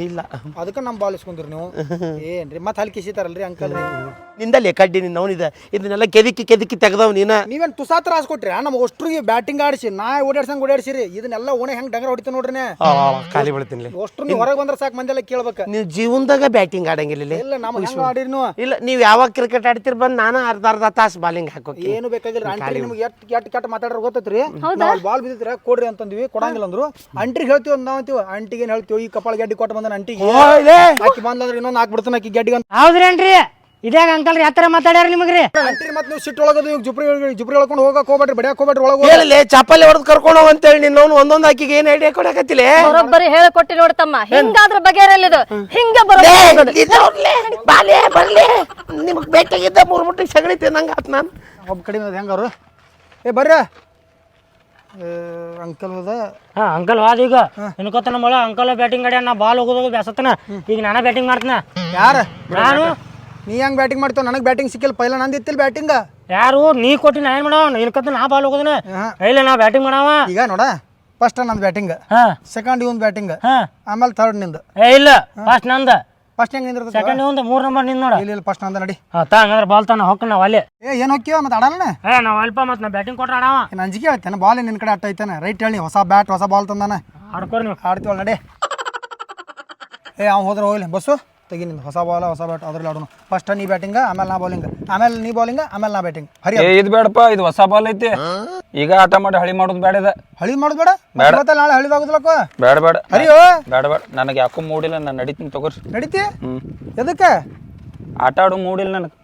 ಇಲ್ಲ, ಅದಕ್ಕೆ ನಮ್ಮ ಬಾಲಿಸ್ಕೊಂಡ್ರಿ ನೀವು. ಏನ್ರಿ ಮತ್ತೆ ಹಲ್ ಕಿಸಿತಾರಲ್ರಿ ಅಂಕಲ್? ನಿಂದಲ್ಲಿ ಕಡ್ಡಿ ನಿನ್ನ ಅವನಿದ. ಇದನ್ನೆಲ್ಲ ಕೆದಕಿ ತೆಗ್ದವ್ ನೀನ. ನೀವೇನು ತುಸಾತ್ರ ಹಾಸ್ಕೊಟ್ರಿ ನಮ್ಗೆ ಅಷ್ಟ್ರಿಗೆ ಬ್ಯಾಟಿಂಗ್ ಆಡಿಸಿ, ನಾ ಓಡಾಡ್ಸಿರಿ. ಇದನ್ನೆಲ್ಲ ಓಣೆ ಹೆಂಗೆ ಡಂಗರ ಹೊಡಿತ ನೋಡ್ರಿ. ಖಾಲಿ ಬಿಡ್ತೀನಿ. ಅಷ್ಟ್ರು ಹೊರಗೆ ಬಂದ್ರೆ ಸಾಕು, ಮಂದೆಲ್ಲ ಕೇಳ್ಬೇಕು. ನೀವು ಜೀವನದಾಗ ಬ್ಯಾಟಿಂಗ್ ಆಡಂಗಿಲ್ಲ. ಇಲ್ಲ ನಮ್ಗೆ ಹೆಂಗೆ ಆಡಿರಿ ನೀವು? ಇಲ್ಲ, ನೀವು ಯಾವಾಗ ಕ್ರಿಕೆಟ್ ಆಡ್ತಿರ್ ಬಂದು ನಾನು ಅರ್ಧ ತಾಸು ಬಾಲಿಂಗ್ ಹಾಕೋಕೆ ಏನು ಬೇಕಾಗಿಲ್ಲ. ಅಂಟ್ರಿ ನಿಮ್ಗೆ ಎಷ್ಟು ಕೆಟ್ಟ ಮಾತಾಡ್ರ ಗೊತ್ತೈತ್ರಿ? ನಾವು ಬಾಲ್ ಬಿದ್ದಿದ್ರೆ ಕೊಡ್ರಿ ಅಂತಂದ್ವಿ, ಕೊಡಂಗಿಲ್ಲ ಅಂದ್ರು. ಅಂಟ್ರಿಗೆ ಹೇಳ್ತೀವಿ ಅಂತ ನಾವು ಅಂತೀವಿ. ಅಂಟಿಗೆ ಏನು ಹೇಳ್ತೀವಿ? ಈ ಕಪಾಳ ಗೆಡ್ಡಿ ಕೊಟ್ಟು ಬಂದ ಅಂಟಿಗೆ ಹಾಕಿ ಬಂದ್ರೆ ಇನ್ನೊಂದು ಹಾಕ್ಬಿಡ್ತಾನೆ ಆಕಿ ಗೆಡ್ಡಿಗೆ ಅಂತ. ಹೌದ್ರೇನ್ರಿ? ಇದ್ಯಾಗ ಅಂಕಲ್ ರೀ ಹತ್ತಿರ ಮಾತಾಡ್ಯಾರ ನಿಮಗ್ರಿ ಅಂತೀರಿ ಮತ್ತೆ ನೀವು ಸಿಟ್ಟು ಒಳಗದು ಈಗ ಜುಪ್ರಿ ಹೇಳ್ಕೊಂಡು ಹೋಗಕ್ಕೆ ಹೋಗ್ಬೇಡ್ರಿ ಬಡಿಯಕ್ಕೆ ಹೋಗ್ಬೇಡ್ರಿ ಒಳಗೆ ಹೇಳಲಿ ಚಪ್ಪಲಿ ಹೊಡೆದು ಕರ್ಕೊಂಡು ಹೋಗ್ ಅಂತೇಳಿ ನಿನ್ನವನು ಒಂದೊಂದು ಆಕಿಗೆ ಏನು ಐಡಿಯಾ ಕೊಡಕತ್ತಿಲ್ಲ ಬರೋಬ್ಬರಿ ಹೇಳಿಕೊಟ್ಟಿ ನೋಡ್ತಮ್ಮ ಹಿಂಗಾದ್ರ ಬಗೆಹರಲ್ಲಿದು ಹಿಂಗ ಬರೋಬ್ಬರಿ ಬಾಲೆ ಬರ್ಲಿ ನಿಮಗೆ ಬೇಕಾಗಿದ್ದ 3 ಮುಟ್ಟಿಗೆ ಸಗಣಿ ತಿನ್ನಂಗೆ ಆತ್ ನಾನು ಒಬ್ಬ ಕಡಿಮೆ ಅದ ಹೆಂಗಾರು ಏ ಬರ್ರಿ ಅಂಕಲ್ ಹೋದ ಹಾ ಅಂಕಲ್ ವಾದ ಈಗ ಇನ್ಕೋತನ ಮಳ ಅಂಕಲ್ ಬ್ಯಾಟಿಂಗ್ ಆಡ್ಯಾನ ನಾ ಬಾಲ್ ಹೋಗೋದು ಬ್ಯಾಸತ್ತನ ಈಗ ನಾನ ಬ್ಯಾಟಿಂಗ್ ಮಾಡ್ತನ ಯಾರು ನಾನು ನೀ ಹೆಂಗ್ ಬ್ಯಾಟಿಂಗ್ ಮಾಡ್ತಾವ ನನಗೆ ಬ್ಯಾಟಿಂಗ್ ಸಿಕ್ಕಿಲ್ಲ ಪೈಲ ನಂದಿತ್ತಿಲ್ಲ ಬ್ಯಾಟಿಂಗ್ ಯಾರು ನೀ ಕೊಟ್ಟಿ ನಾ ಏನ್ ಮಾಡವ ಇನ್ಕೋತ ನಾ ಬಾಲ್ ಹೋಗೋದನ ಇಲ್ಲ ನಾ ಬ್ಯಾಟಿಂಗ್ ಮಾಡವ ಈಗ ನೋಡ ಫಸ್ಟ್ ನಂದು ಬ್ಯಾಟಿಂಗ್ ಹಾ ಸೆಕೆಂಡ್ ಇವನ್ ಬ್ಯಾಟಿಂಗ್ ಹಾ ಆಮೇಲೆ ಥರ್ಡ್ ನಿಂದು ಏ ಇಲ್ಲ ಫಸ್ಟ್ ನಂದ ಫಸ್ಟ್ ಹೆಂಗ್ ನಿಂದಿರ್ತದೆ ಸೆಕೆಂಡ್ ಒಂದು 3 ನಂಬರ್ ನಿಂದ ನೋಡ ಇಲ್ಲ ಫಸ್ಟ್ ನಂದ ನಡಿ ಹಾ ತಾ ಹಂಗಂದ್ರೆ ಬಾಲ್ ತಾನ ಹೊಕ್ಕ ನಾವ್ ಅಲ್ಲೇ ಏನ್ ಹೋಗ್ತೀವ ಮತ್ತೆ ಆಡಲ್ಲ ಏ ನಾವ್ ಅಲ್ಪ ಮತ್ ನಾ ಬ್ಯಾಟಿಂಗ್ ಕೊಟ್ರ ಆಡವ ಏನು ಅಂಜಿಕೆ ಹೇಳ್ತೇನೆ ಬಾಲ್ ನಿನ್ನ ಕಡೆ ಅಟ್ಟ ಐತಾನೆ ರೈಟ್ ಹೇಳಿ ಹೊಸ ಬ್ಯಾಟ್ ಹೊಸ ಬಾಲ್ ತಂದಾನೆ ಆಡ್ಕೋರಿ ನೀವು ಆಡ್ತೀವಲ್ಲ ನಡಿ ಏ ಅವ್ನು ಹೋದ್ರೆ ಹೋಗ್ಲಿ ಬಸ್ಸು ತೆಗಿ ನಿಂದು ಹೊಸ ಬಾಲ್ ಹೊಸ ಬ್ಯಾಟ್ ಅದ್ರಲ್ಲಿ ಆಡೋಣ ಫಸ್ಟ್ ನೀ ಬ್ಯಾಟಿಂಗ್ ಆಮೇಲೆ ನಾ ಬೌಲಿಂಗ್ ಆಮೇಲೆ ನೀ ಬೌಲಿಂಗ್ ಆಮೇಲೆ ನಾ ಬ್ಯಾಟಿಂಗ್ ಹರಿ ಏ ಇದು ಬೇಡಪ್ಪ ಇದು ಹೊಸ ಬಾಲ್ ಐತಿ ಈಗ ಆಟ ಮಾಡಿ ಹಳಿ ಮಾಡೋದು ಬೇಡ ಇದೆ ಹಳಿ ಮಾಡೋದು ಬೇಡ ಇವತ್ತಲ್ಲ ನಾಳೆ ಹಳಿದಾಗುದಿಲ್ಲಕ್ಕ ಬೇಡ ಬೇಡ ಹರಿಯೋ ಬೇಡ ಬೇಡ ನನಗೆ ಯಾಕೋ ಮೂಡಿಲ್ಲ ನಾನು ನಡೀತೀನಿ ತಗೋರಿ ನಡೀತಿ ಎದಕ್ಕೆ ಆಟ ಆಡೋ ಮೂಡಿಲ್ಲ ನನಗೆ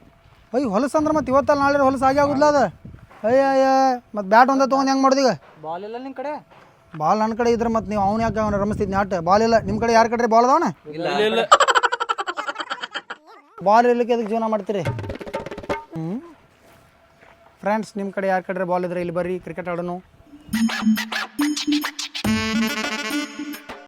ಅಯ್ಯ ಹೊಲಸು ಅಂದ್ರೆ ಮತ್ತೆ ಇವತ್ತಲ್ಲ ನಾಳೆ ಹೊಲಸು ಆಗಿ ಆಗುದಿಲ್ಲ ಅದು ಅಯ್ಯ ಮತ್ತೆ ಬ್ಯಾಟ್ ಒಂದೇ ತೊಗೊಂಡು ಹೆಂಗೆ ಮಾಡೋದು ಈಗ ಬಾಲ್ ಇಲ್ಲ ನಿಮ್ಮ ಕಡೆ ಬಾಲ್ ನನ್ನ ಕಡೆ ಇದ್ರೆ ಮತ್ತೆ ನೀವು ಅವ್ನು ಯಾಕೆ ಅವನು ರಮಿಸ್ತಿದ್ನಿ ಆಟ ಬಾಲ್ ಇಲ್ಲ ನಿಮ್ಮ ಕಡೆ ಯಾರ ಕಡೆ ಬಾಲ್ ಅದಾವಣ ಬಾಲ್ ಇರ್ಲಿಕ್ಕೆ ಅದಕ್ಕೆ ಜೀವನ ಮಾಡ್ತೀರಿ ಫ್ರೆಂಡ್ಸ್ ನಿಮ್ಮ ಕಡೆ ಯಾರ ಕಡೆ ಬಾಲ್ ಇದ್ರೆ ಇಲ್ಲಿ ಬರ್ರಿ ಕ್ರಿಕೆಟ್ ಆಡೋಣ